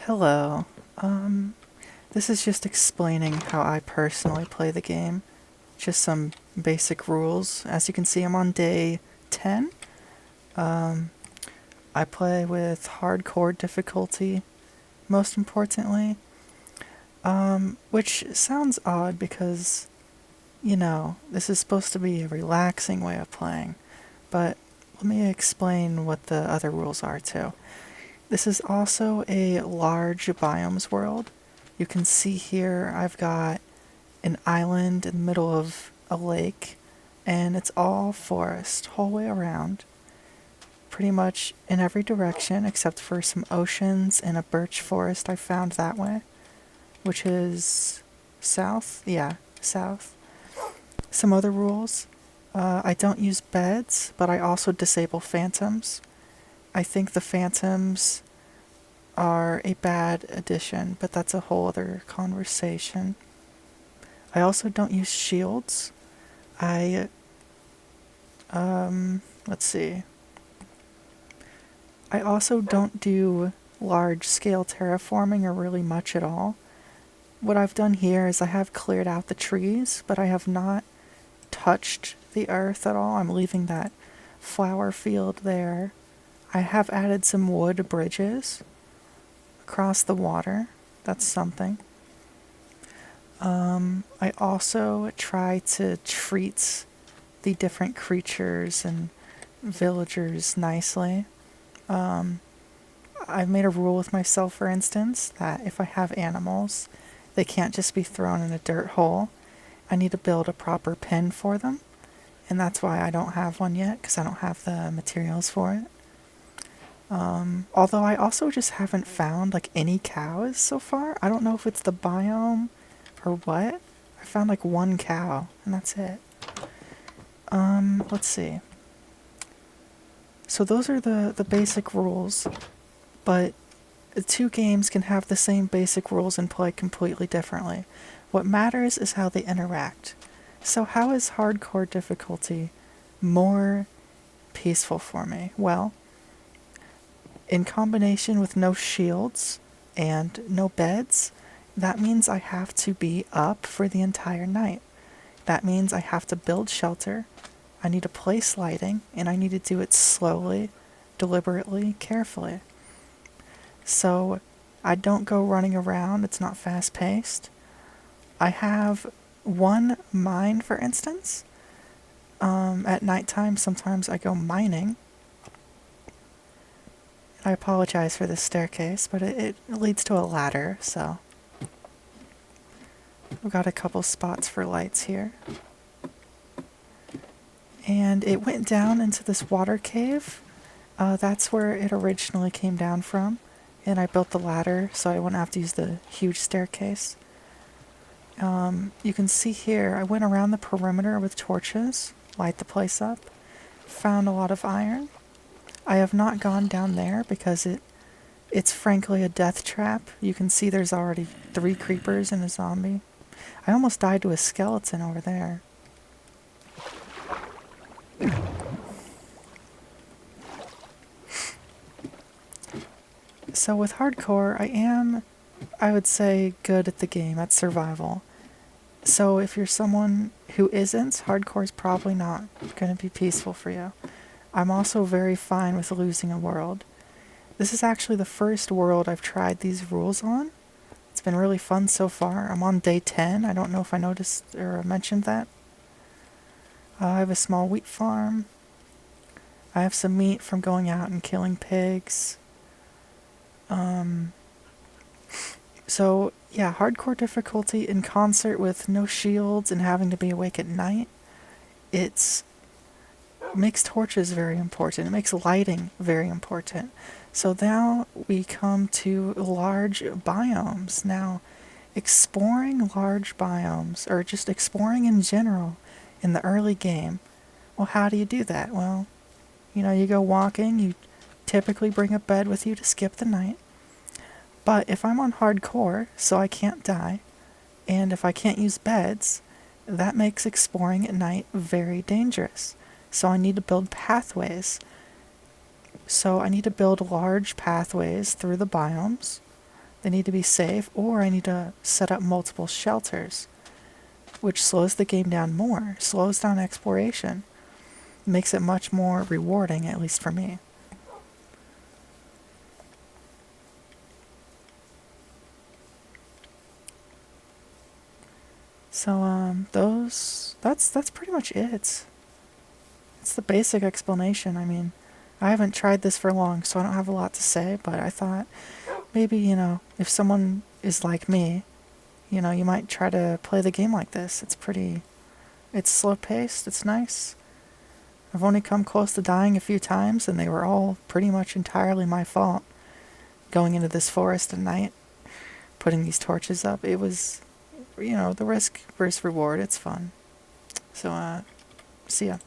Hello. Um, this is just explaining how I personally play the game. Just some basic rules. As you can see, I'm on day 10. Um, I play with hardcore difficulty, most importantly. Which sounds odd because, this is supposed to be a relaxing way of playing. But let me explain what the other rules are too. This is also a large biomes world. You can see here I've got an island in the middle of a lake, and it's all forest, whole way around. Pretty much in every direction except for some oceans and a birch forest I found that way, which is south? Yeah, south. Some other rules. I don't use beds, but I also disable phantoms. I think the phantoms are a bad addition, but that's a whole other conversation. I also don't use shields. I, let's see. I also don't do large scale terraforming or really much at all. What I've done here is I have cleared out the trees, but I have not touched the earth at all. I'm leaving that flower field there. I have added some wood bridges across the water. That's something. I also try to treat the different creatures and villagers nicely. Um, I've made a rule with myself, for instance, that if I have animals, they can't just be thrown in a dirt hole. I need to build a proper pen for them, and that's why I don't have one yet, because I don't have the materials for it. Although I also just haven't found like any cows so far. I don't know if it's the biome or what. I found like one cow, and that's it. Let's see. So those are the basic rules, but the two games can have the same basic rules and play completely differently. What matters is how they interact. So how is hardcore difficulty more peaceful for me? Well, in combination with no shields and no beds, that means I have to be up for the entire night. That means I have to build shelter, I need to place lighting, and I need to do it slowly, deliberately, carefully. So I don't go running around, it's not fast paced. I have one mine, for instance. At nighttime, sometimes I go mining. I apologize for this staircase, but it leads to a ladder, so we've got a couple spots for lights here. And it went down into this water cave. That's where it originally came down from. And I built the ladder so I wouldn't have to use the huge staircase. You can see here, I went around the perimeter with torches, light the place up, found a lot of iron. I have not gone down there because it's frankly a death trap. You can see there's already 3 creepers and a zombie. I almost died to a skeleton over there. So with hardcore, I would say, good at the game, at survival. So if you're someone who isn't, hardcore is probably not going to be peaceful for you. I'm also very fine with losing a world. This is actually the first world I've tried these rules on. It's been really fun so far. I'm on day 10. I don't know if I noticed or mentioned that. I have a small wheat farm. I have some meat from going out and killing pigs. So, yeah, hardcore difficulty in concert with no shields and having to be awake at night. It makes torches very important. It makes lighting very important. So now we come to large biomes. Now, exploring large biomes, or just exploring in general in the early game, well, how do you do that? Well, you go walking, you typically bring a bed with you to skip the night. But if I'm on hardcore, so I can't die, and if I can't use beds, that makes exploring at night very dangerous. So I need to build pathways. So I need to build large pathways through the biomes. They need to be safe, or I need to set up multiple shelters, which slows the game down more, slows down exploration, makes it much more rewarding, at least for me. So, that's pretty much it. It's the basic explanation. I mean, I haven't tried this for long, so I don't have a lot to say, but I thought maybe, if someone is like me, you might try to play the game like this. It's slow paced, it's nice. I've only come close to dying a few times, and they were all pretty much entirely my fault. Going into this forest at night, putting these torches up, it was, the risk versus reward, it's fun. So, see ya.